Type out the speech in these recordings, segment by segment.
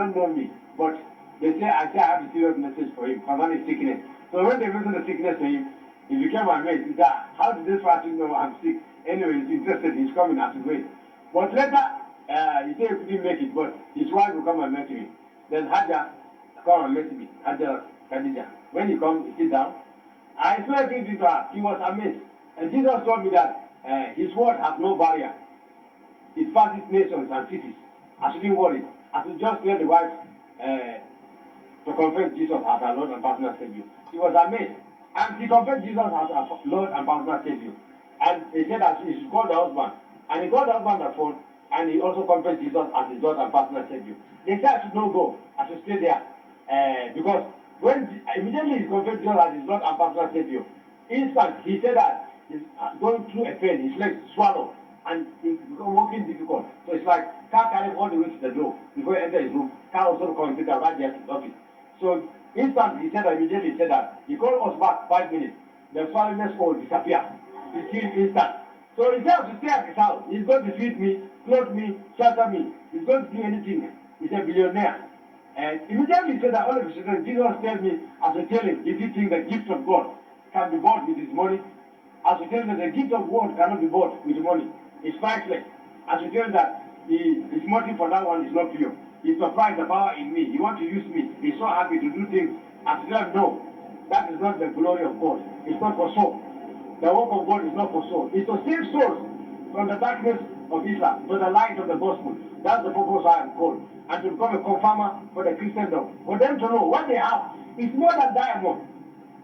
don't know me, but they say I have a serious message for him concerning sickness. So when they mentioned the sickness to him, he became my mate. He said, how did this person know I'm sick? Anyway, he's interested. He's coming as a wait. But later, he said he couldn't make it, but his wife will come and meet me. Then Hajja come and meet me. Hajja Khadija. When he comes, he sit down. I explained things to her. He was amazed. And Jesus told me that his word has no barrier. It passes nations and cities. I shouldn't worry. I should just tell the wife to confess Jesus as our Lord and personal Savior. She was amazed. And she confessed Jesus as our Lord and personal Savior. And he said that he should call the husband. And he called the husband on the phone. And he also confessed Jesus as his Lord and personal Savior. They said I should not go. I should stay there. Because when immediately he confessed Jesus as his Lord and personal Savior, instant he said that he's going through a pain. His legs swallow. And it's walking difficult. So it's like car carrying all the way to the door before you enter his room. Car also comes and right there to the office. So instantly he said that immediately he said that he called us back 5 minutes. The swallowing all disappeared. He still instant. So he said to stay at his house. He's going to feed me, clothe me, shelter me. He's going to do anything. He's a billionaire. And immediately he said that all of a sudden Jesus tells me as I tell him, if he thinks the gift of God can be bought with his money, as I tell him that the gift of God cannot be bought with money. It's priceless. As you tell that his motive for that one is not pure. He's surprised the power in me. He wants to use me. He's so happy to do things. As you tell him, no, that is not the glory of God. It's not for soul. The work of God is not for soul. It's to save souls from the darkness of Islam to the light of the gospel. That's the purpose I am called. And to become a confirmer for the Christendom. For them to know what they have is more than diamond.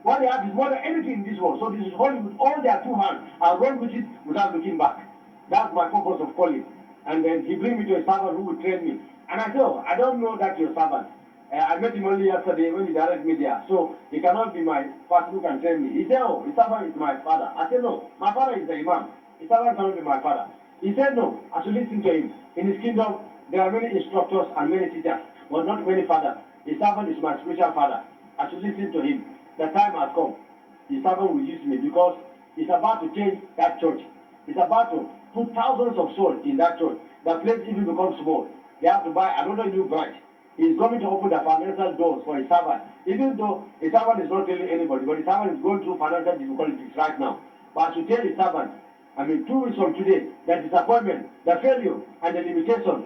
What they have is more than anything in this world. So this is holy with all their two hands and run with it without looking back. That's my purpose of calling. And then he bring me to a servant who will train me. And I said, oh, I don't know that you're a servant. I met him only yesterday when he directed me there. So he cannot be my person who can train me. He said, oh, the servant is my father. I said, no, my father is the imam. The servant cannot be my father. He said, no, I should listen to him. In his kingdom, there are many instructors and many teachers, but not many fathers. The servant is my spiritual father. I should listen to him. The time has come. The servant will use me because he's about to change that church. He's about to put thousands of souls in that church. The place even becomes small. They have to buy another new branch. He's going to open the financial doors for his servant. Even though his servant is not telling anybody, but his servant is going through financial difficulties right now. But I should tell his servant, 2 weeks from today, the disappointment, the failure, and the limitation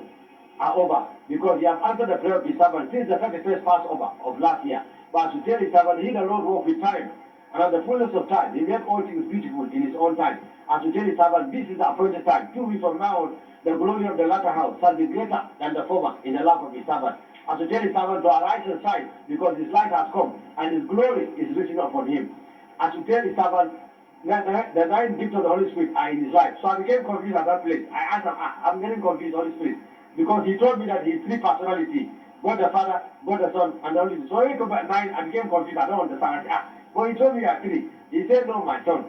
are over. Because he has answered the prayer of his servant since the 31st Passover of last year. But I should tell his servant, he the Lord walk with time. And at the fullness of time, he made all things beautiful in his own time. As to tell his servant, this is the appointed time. 2 weeks from now, the glory of the latter house shall be greater than the former in the life of his servant. As to tell his servant to arise and shine, because his light has come, and his glory is risen upon him. As to tell his servant, the 9 gifts of the Holy Spirit are in his life. So I became confused at that place. I asked him, I'm getting confused, Holy Spirit. Because he told me that he is 3 personality. God the Father, God the Son, and the Holy Spirit. So when he told me 9, I became confused. I don't understand. But he told me you are 3. He said, no, my son.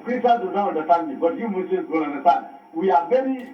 Christians do not understand me, but you Muslims will understand. We are very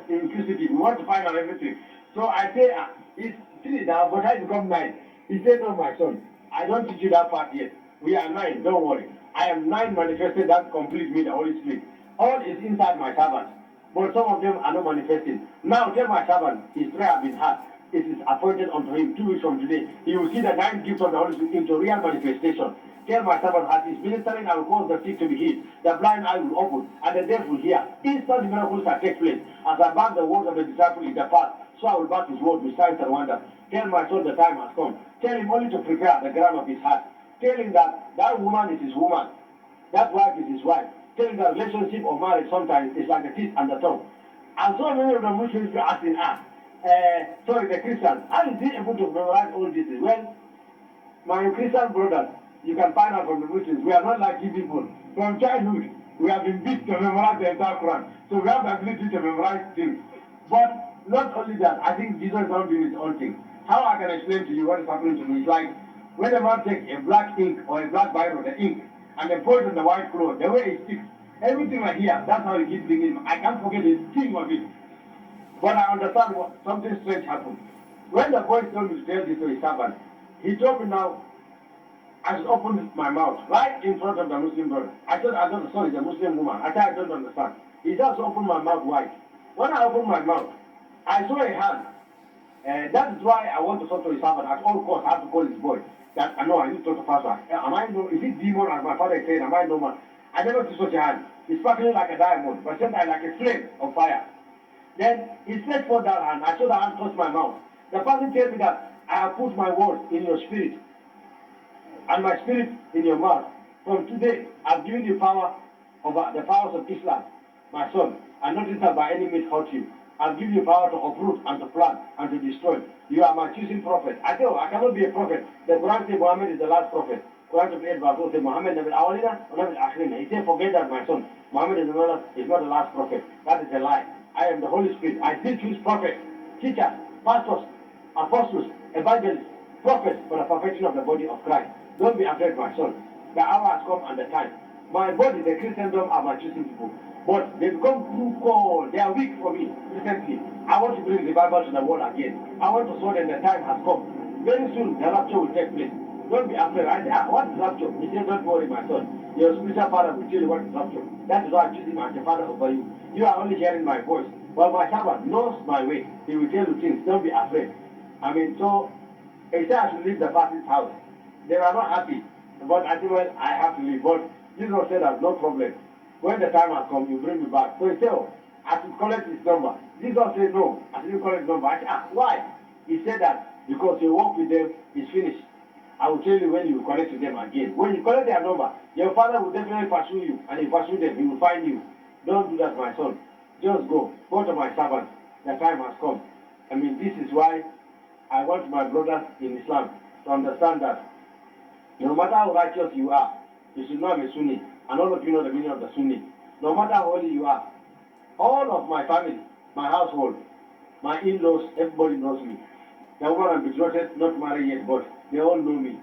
inquisitive. We want to find out everything. So I say, it's 3 now, but I become 9. He said, no, my son. I don't teach you that part yet. We are 9, don't worry. I am 9 manifested that complete me, the Holy Spirit. All is inside my servants. But some of them are not manifesting. Now tell my servant, his prayer has been heard. It is appointed unto him 2 weeks from today. He will see the 9 gifts of the Holy Spirit into real manifestation. Tell my servant, as he's ministering, I will cause the sick to be healed. The blind eye will open, and the deaf will hear. Instant miracles shall take place. As I back the words of the disciple in the past, so I will back his word with signs and wonders. Tell my son the time has come. Tell him only to prepare the ground of his heart. Tell him that that woman is his woman. That wife is his wife. Tell him that relationship or marriage sometimes is like the teeth and the tongue. And so many of the Muslims were asking, the Christians, how is he able to memorize all this? Well, my Christian brothers, you can find out from the Muslims, we are not like you people. From childhood, we have been beat to memorize the entire Quran. So we have the ability to memorize things. But not only that, I think Jesus is not doing his own thing. How I can explain to you what is happening to me is like when a man takes a black ink or a black Bible, the ink, and then puts it on the white cloth, the way it sticks, everything right here, that's how he keeps thinking. I can't forget the thing of it. But I understand what something strange happened. When the boy told me to tell this to his servant, he told me now, I should open my mouth right in front of the Muslim brother. I said, sorry, the Muslim woman. I said, I don't understand. He just opened my mouth wide. When I opened my mouth, I saw a hand That is why I want to talk to his servant at all costs. I have to call his boy. That I know I need to talk to Pastor. Am I no? Is it demon as my father said? Am I no man? I never see such a hand. He's sparkling like a diamond, but sometimes like a flame of fire. Then he stretched forth that hand. I saw the hand touch my mouth. The person told me that I have put my word in your spirit and my spirit in your mouth. From today, I've given you power over the powers of Islam, my son, and nothing shall by any means hurt you. I've given you power to uproot and to plant and to destroy. You are my choosing prophet. I tell you, I cannot be a prophet. The Quran says Muhammad is the last prophet. Quran chapter 8 verse 4 says Muhammad Nabil Awalina or Nabil Akhrina. He said, forget that, my son. Muhammad is not the last prophet. That is a lie. I am the Holy Spirit. I still choose prophets, teachers, pastors, apostles, evangelists, prophets for the perfection of the body of Christ. Don't be afraid, my son. The hour has come and the time. My body, the Christendom, are my choosing people. But they become too cold. They are weak for me recently. I want to bring revival to the world again. I want to show them the time has come. Very soon, the rapture will take place. Don't be afraid. I say, what is rapture? He said, don't worry, my son. Your spiritual father will tell you what is rapture. That is why I choose him as the father over you. You are only hearing my voice. But my servant knows my way. He will tell you things. Don't be afraid. So he said I should leave the pastor's house. They were not happy. But I said, well, I have to leave. But Jesus said that no problem. When the time has come, you bring me back. So he said, I should collect his number. Jesus said, no, I shouldn't collect his number. I said, why? He said that because your work with them is finished. I will tell you when you connect to them again. When you collect their number, your father will definitely pursue you. And if you pursue them, he will find you. Don't do that, my son. Just go. Go to my servant. The time has come. This is why I want my brothers in Islam to understand that no matter how righteous you are, you should not be Sunni. And all of you know the meaning of the Sunni. No matter how holy you are, all of my family, my household, my in-laws, everybody knows me. The woman I'm betrothed, not married yet, but they all know me.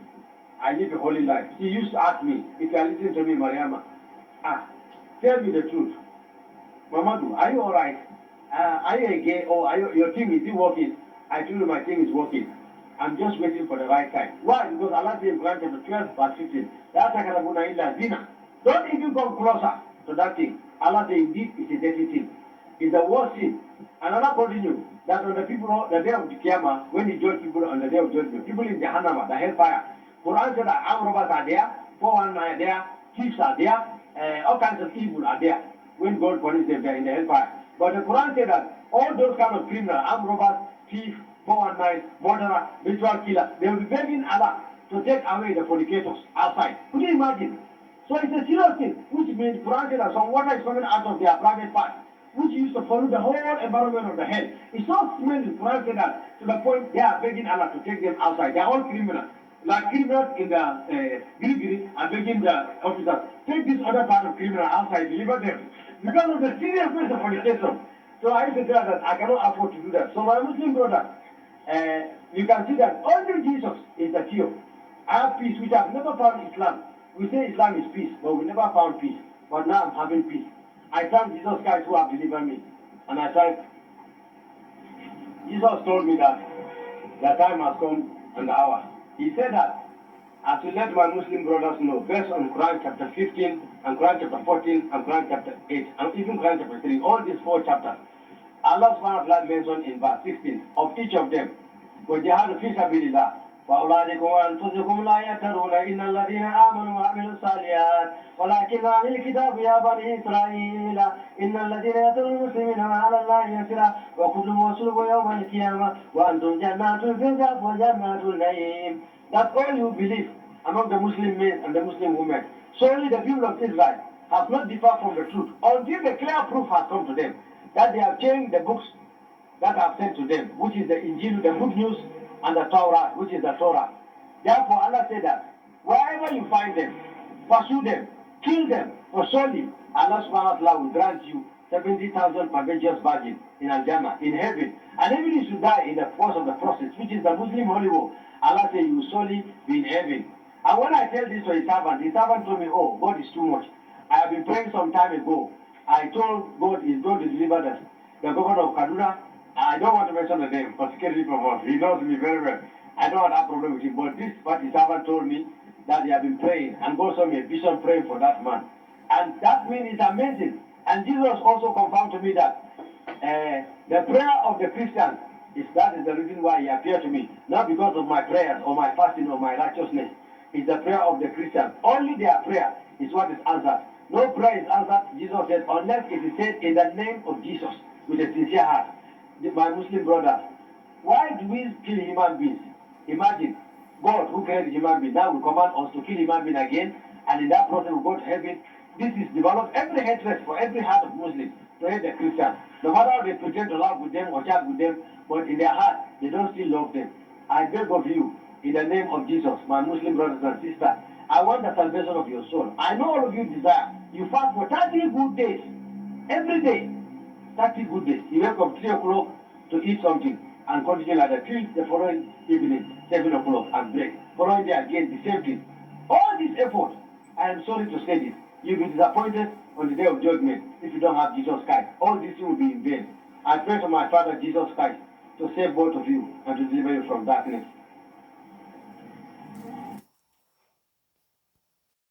I live a holy life. She used to ask me, if you are listening to me, Mariama, tell me the truth. Mamadou, are you alright? Are you a gay or your thing, is it working? I told you my thing is working. I'm just waiting for the right time. Why? Because Allah says in Quran chapter 12 verse 15, La takarabuna illa zina. Don't even come closer to that thing. Allah says indeed it's a dirty thing. It's the worst sin. And Allah continue that on the day of the Qiyamah, when He judge people on the day of judgment, people in Jahannam, the hellfire, Quran said that armed robbers are there, 419 are there, thieves are there, all kinds of evil are there. When God punishes them, they are in the hellfire. But the Quran said that all those kind of criminals, armed robbers, thieves, 419, murderer, ritual killer, they will be begging Allah to take away the fornicators outside. Could you imagine? So it's a serious thing, which means Quran said that some water is coming out of their private parts, which used to follow the whole environment of the hell. It's so smelly, Quran said that, to the point they are begging Allah to take them outside. They are all criminals. Like criminals in the Giri are begging the officers, take this other part of criminal outside, deliver them. Because of the seriousness of fornication. So I used to tell that I cannot afford to do that. So my Muslim brother, you can see that only Jesus is the cure. I have peace, which I've never found in Islam. We say Islam is peace, but we never found peace. But now I'm having peace. I thank Jesus Christ who have delivered me. And I thank Jesus told me that the time has come and the hour. He said that I should let my Muslim brothers know, based on Quran chapter 15 and Quran chapter 14 and Quran chapter 8 and even Quran chapter 3, all these 4 chapters, Allah subhanahu wa ta'ala mentioned in verse 16 of each of them, وَجَهَادُ فِي سَبِيلِ اللَّهِ وَأَوْلَادِكُمْ وَأَنفُسِكُمْ لَا يَتَّرُونَ إِنَّ الَّذِينَ آمَنُوا وَعَمِلُوا الصَّالِحَاتِ وَلَكِنْ أَهْلِ الْكِتَابِ يَا بَنِي إِسْرَائِيلَ إِنَّ الَّذِينَ يَتَّرُونَ الْمُسْلِمِينَ وَعَلَى اللَّهِ يَسِرًا وَكُلُّ وَصُلُبُ يَوْمَ الْقِيَامَةِ وَأَنْتُمْ جَنَّاتُ الْفِرْدَوْسِ وَجَنَّاتُ النَّعِيمِ. That all you believe among the Muslim men and the Muslim women, solely the people of Israel have not differed from the truth until the clear proof has come to them that they have changed the books that I have sent to them, which is the Injil, the good news, and the Torah, which is the Torah. Therefore, Allah said that wherever you find them, pursue them, kill them, for surely Allah subhanahu wa ta'ala will grant you 70,000 perpetual virgins in Al-Jannah, in heaven. And even if you die in the course of the process, which is the Muslim holy war, Allah said you will surely be in heaven. And when I tell this to his servant told me, oh, God is too much. I have been praying some time ago. I told God he's going to deliver the governor of Kaduna. I don't want to mention the name for security purposes. He knows me very well. I don't have problem with him. But this what his servant told me that he had been praying, and God saw me a vision praying for that man. And that means it's amazing. And Jesus also confirmed to me that the prayer of the Christians That is the reason why he appeared to me. Not because of my prayers or my fasting or my righteousness. It's the prayer of the Christians. Only their prayer is what is answered. No prayer is answered, Jesus said, unless it is said in the name of Jesus with a sincere heart. My Muslim brothers, why do we kill human beings? Imagine, God who created human beings now will command us to kill human beings again, and in that process we go to heaven. This is developed every hatred for every heart of Muslims to hate the Christians. No matter how they pretend to laugh with them or chat with them, but in their heart they don't still love them. I beg of you, in the name of Jesus, my Muslim brothers and sisters, I want the salvation of your soul. I know all of you desire. You fast for 30 good days. Every day. 30 good days. You wake up 3 o'clock to eat something and continue like that till the following evening, 7 o'clock and break. Following day again, the same thing. All this effort, I am sorry to say this, you'll be disappointed on the day of judgment if you don't have Jesus Christ. All this will be in vain. I pray to my Father Jesus Christ to save both of you and to deliver you from darkness.